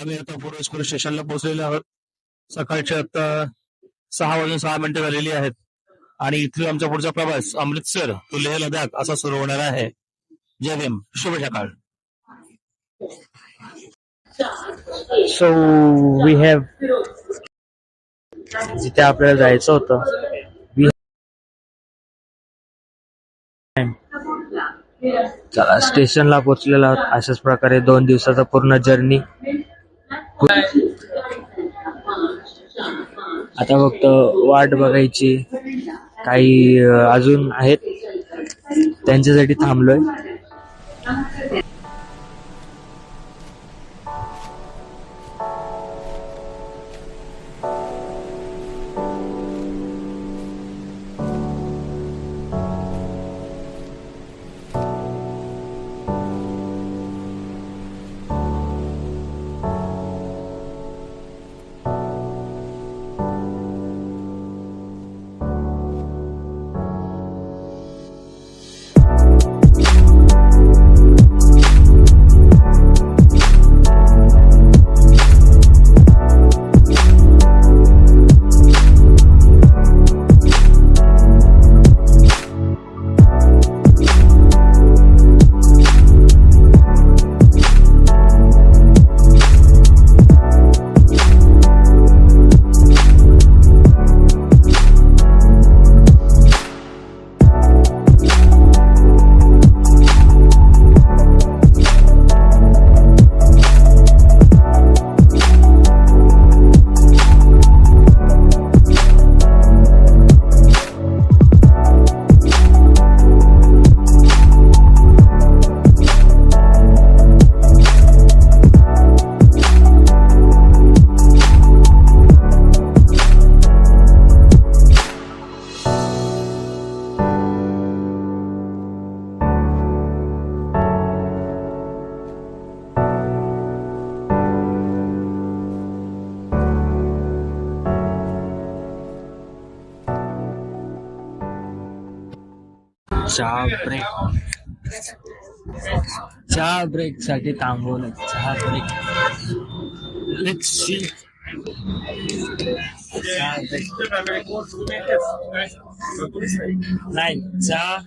आम्ही आता पोलीस स्टेशनला पोहोचलेलो आहोत. सकाळचे आता 6:06 झालेली आहेत आणि इथून आमचा पुढचा प्रवास अमृतसर तो लेह लडाख असा सुरू होणार आहे. जय भीम, शुभ सकाळ. सो वी हॅव जिथे आपल्याला जायचं होतं चला स्टेशनला पोहोचलेलो आहोत. अशाच प्रकारे 2 दिवसाचा पूर्ण जर्नी. आता फक्त वाट बघायची. काही अजून आहेत त्यांच्यासाठी थांबलोय. चहा ब्रेक साठी थांबवलं. चहा ब्रेक. Let's see. नाही चहा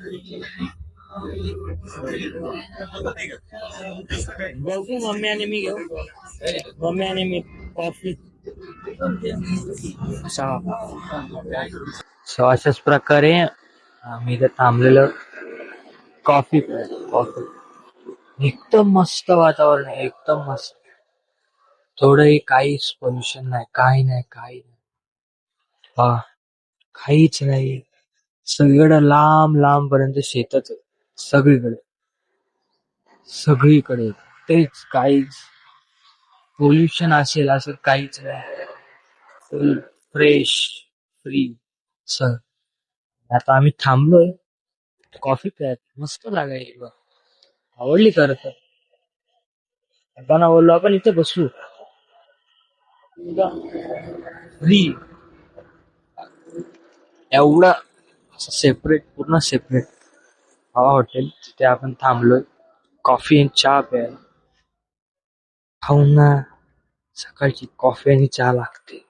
बघू. मम्मी आणि मी घेऊ. मम्मी आणि मी कॉफी चहा. सो अशाच प्रकारे आम्ही इथे थांबलेलो. कॉफी एकदम मस्त वातावरण आहे. एकदम मस्त. थोडंही काहीच पोल्युशन नाही. काही नाही. काहीच नाही. सगळीकडे लांब लांब पर्यंत शेतच आहे. सगळीकडे तेच. काहीच पोल्युशन असेल असं काहीच नाही. फुल फ्रेश फ्री सर. आता आम्ही थांबलोय कॉफी प्यायला. मस्त लागायची. आवडली खरं तर. बोललो आपण इथे बसू फ्री. एवढं सेपरेट, पूर्ण सेपरेट हवा हॉटेल तिथे आपण थांबलोय कॉफी आणि चहा प्यायला. खाऊन ना सकाळची कॉफी आणि चहा लागते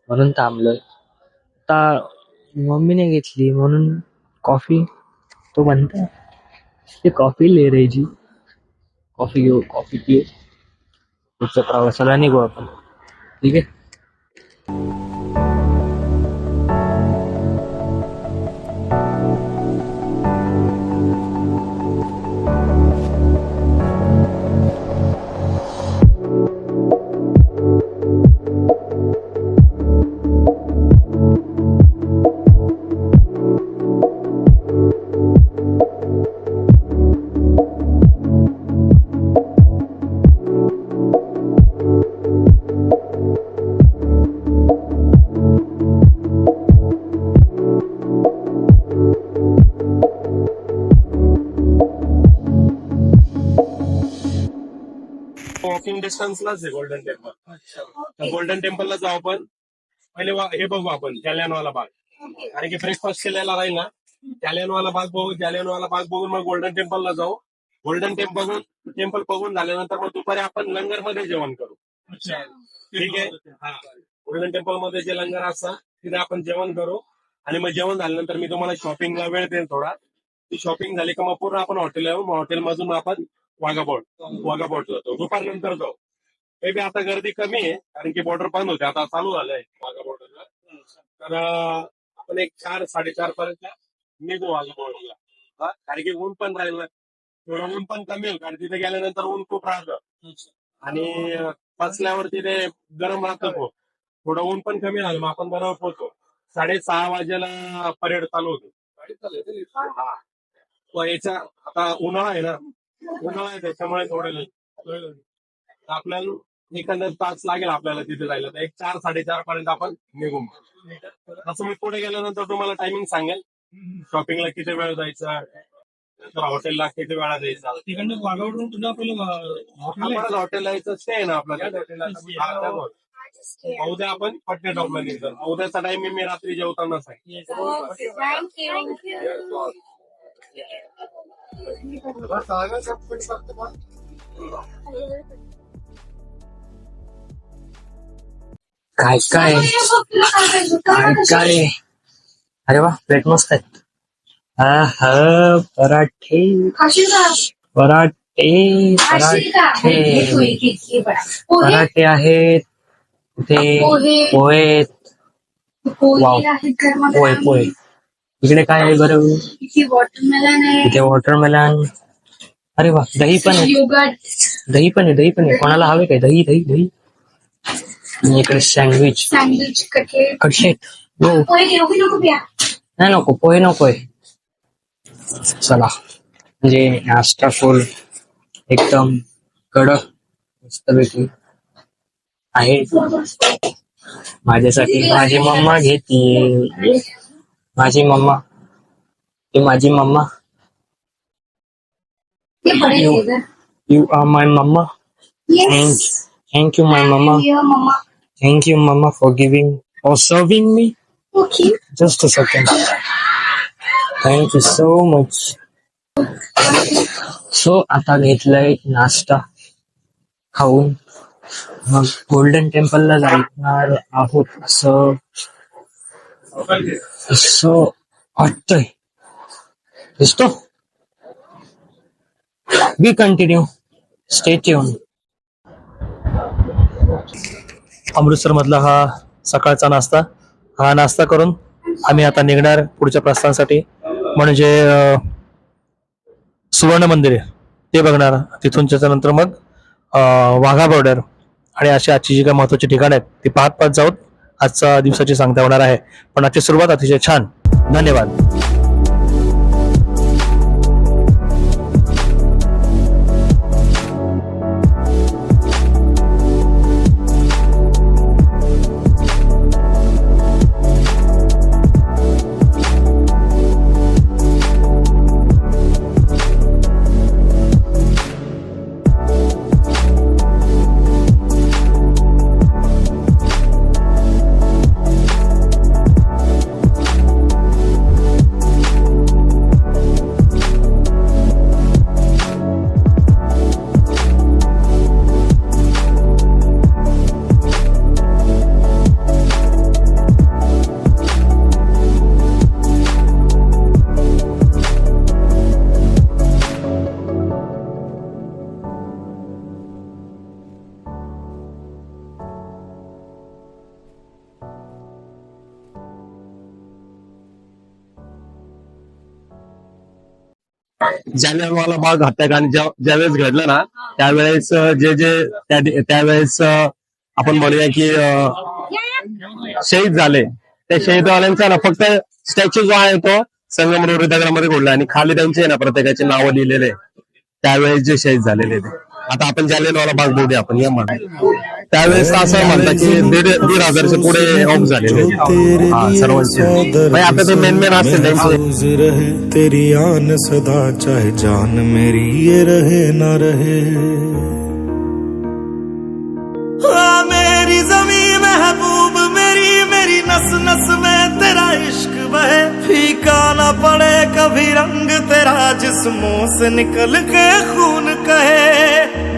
म्हणून थांबलोय. आता मम्मीने घेतली म्हणून कॉफी. तो म्हणता ते कॉफी ले रे जी. कॉफी घेऊ, कॉफी पिऊ. पुढच्या प्रवासाला निघू आपण. ठीक आहे. वॉकिंग डिस्टन्सलाच आहे गोल्डन टेम्पल. गोल्डन टेम्पलला जाऊ आपण. पहिले हे बघू आपण जालियनवाला बाग. आणि की ब्रेकफास्ट केलेला राहील ना. जालियनवाला बाग बघू. जालियनवाला बाग बघून मग गोल्डन टेम्पलला जाऊ. गोल्डन टेम्पल बघून झाल्यानंतर मग दुपारी आपण लंगरमध्ये जेवण करू. ठीक आहे. हा, गोल्डन टेम्पल मध्ये जे लंगर असतं तिथे आपण जेवण करू आणि मग जेवण झाल्यानंतर मी तुम्हाला शॉपिंगला वेळ देईन थोडा. ती शॉपिंग झाली का मग पूर्ण आपण हॉटेल येऊ. मग हॉटेलमधून आपण वाघा बोर्ड जातो. दुपारनंतर जाऊ. मे बी आता गर्दी कमी आहे कारण की बॉर्डर बंद होते, आता चालू झालंय वाघा बॉर्डरला. तर आपण एक 4-4:30 पर्यंत निघू वाघा बॉर्डरला. कारण की ऊन पण राहील ना, थोडं ऊन पण कमी होईल कारण तिथे गेल्यानंतर ऊन खूप राहतं आणि बसल्यावर तिथे गरम राहतं खूप. थोडं ऊन पण कमी झालं मग आपण बरोबर पोहोचतो. 6:30 वाजेला परेड चालू होतो. हा. मग याच्या आता उन्हाळा आहे ना, उन्हाळा आहे त्याच्यामुळे थोडं late. आपल्याला एखादा तास लागेल आपल्याला तिथे जायला. तर एक 4-4:30 पर्यंत आपण निघू. असं मी पुढे गेल्यानंतर तुम्हाला टायमिंग सांगेल. शॉपिंगला किती वेळ जायचा, नंतर हॉटेलला किती वेळा जायचा. तिकडनं वाघावरून तुझं आपल्याला हॉटेल यायचं स्टे आहे ना आपल्याला. उद्या आपण पटना टॉपला निघतो. उद्याचा टायमिंग मी रात्री जेवताना सांगेल. काय काय काय काय, अरे वा, प्लेट मस्त आहेत. पराठे पराठे पराठे पराठे आहेत. इथे पोहे आहेत. वाव, पोहे पोहे. इकडे काय आहे बरं? इथे वॉटरमेलन. अरे वा, दही पण आहे. दही पण आहे. कोणाला हवे काय? दही दही दही. आणि इकडे सँडविच कटलेट. हो, नाही नको, पोहे नकोय. चला, म्हणजे नाश्ता फुल एकदम कडक मस्तपैकी आहे. माझ्यासाठी माझी मम्मा घेतीये. माझी मम्मा, ती माझी mamma. You are my mama. Thank you, my mama. Thank you, mama, for giving or serving me. Just a second. Thank you so much. So, आता घेतलाय नाश्ता खाऊन मग गोल्डन टेम्पलला जाणार आहोत असं वाटतंय. दिसतो. We continue. Stay tuned. Amritsar मधला हा सकाळचा नाश्ता. हा नाश्ता करून आम्ही आता निघणार पुढच्या प्रस्थानासाठी. म्हणजे सुवर्ण मंदिर आहे ते बघणार. तिथून त्याच्यानंतर मग वाघा बॉर्डर आणि अशी आजची जी काही महत्वाची ठिकाणं आहेत ती पाहत पाहत जाऊत आजच्या दिवसाची सांगता होणार आहे. पण आजची सुरुवात अतिशय छान. धन्यवाद. जालियनवाला बाग हत्याकांड ज्यावेळेस घडलं ना त्यावेळेस त्यावेळेस आपण म्हणूया की शहीद झाले. त्या शहीदवाल्यांचा ना फक्त स्टॅच्यू जो आहे तो संगमरवरी दगडामध्ये घडला आणि खाली त्यांचे ना प्रत्येकाचे नाव लिहिलेले त्यावेळेस जे शहीद झालेले ते. आता आपण जालियनवाला बाग बघूया आपण या त्यावेळेस असं म्हणतात की 1,500 पुढे ऑफ झालेले सर्वांचे. आता ते मेन असते त्यांचे. रहे तेरी आन सदा चाहे जान मेरी ये रहे ना रहे. मेरी जमी महबूब मेरी मेरी नस नस में तेरा इश्क बहे. फीका ना पड़े कभी रंग तेरा जिस्मों से निकल के खून कहे.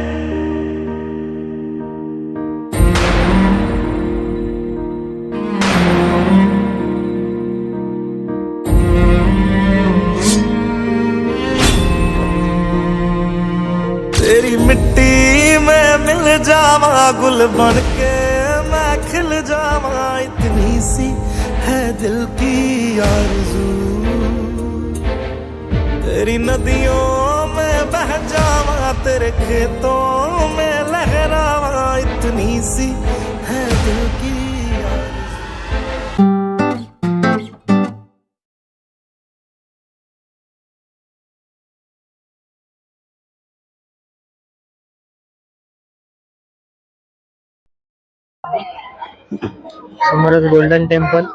तेरी मिट्टी में मिल जावा गुल बन के मैं खिल जावा, इतनी सी है दिल की आरज़ू। तेरी नदियों में बह जावा, तेरे खेतों में लहरावा, इतनी सी है दिल की आरज़ू। समोरच गोल्डन टेम्पल.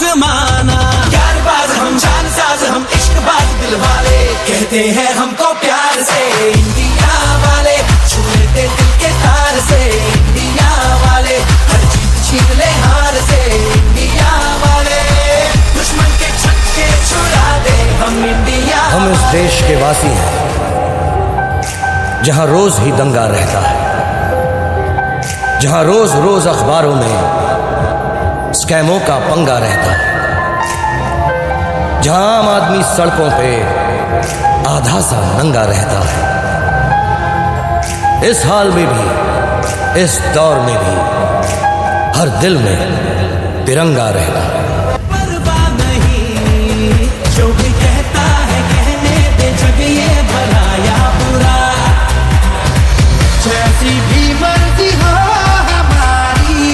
जमाना। प्यार बाज हम, जान साज हम, इश्क बाज दिल वाले, कहते हैं हमको प्यार से इंडिया वाले, छू लेते दिल के तार से इंडिया वाले, हर जीत छीन ले हार से इंडिया वाले, दुश्मन के छक्के छुड़ा दे हम इंडिया। हम इस देश के वासी हैं जहां रोज ही दंगा रहता है, जहां रोज रोज अखबारों में स्कैमों का पंगा रहता है, जहां आम आदमी सड़कों पे आधा सा नंगा रहता है। इस हाल में भी, इस दौर में भी हर दिल में तिरंगा रहता है। परवाह नहीं जो भी कहता है कहने दे, जग ये भला या बुरा, जैसी भी मर्जी हो हमारी,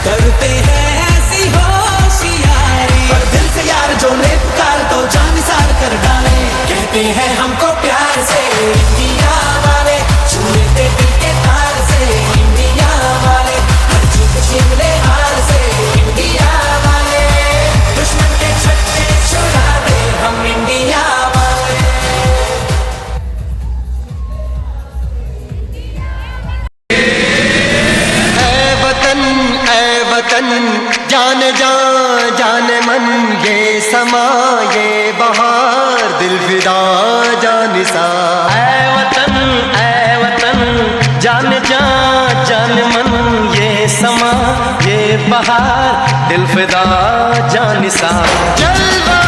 करते हैं ऐसी होशियारी। पर दिल से यार जो ले पुकार तो जान निसार कर डाले, कहते हैं हमको प्यार से इंडिया वाले, छू लेते दिल के तार से इंडिया वाले, हर जीत छीन ले हार से इंडिया वाले, दुश्मन के छक्के छुड़ा दे हम इंडिया वाले। ऐ वतन जान जा जान मन, ये समा ये बहार दिल फिदा जानिसा। ऐ वतन जान जा जान मन, ये समा ये बहार दिल फिदा जानिसा। जलवा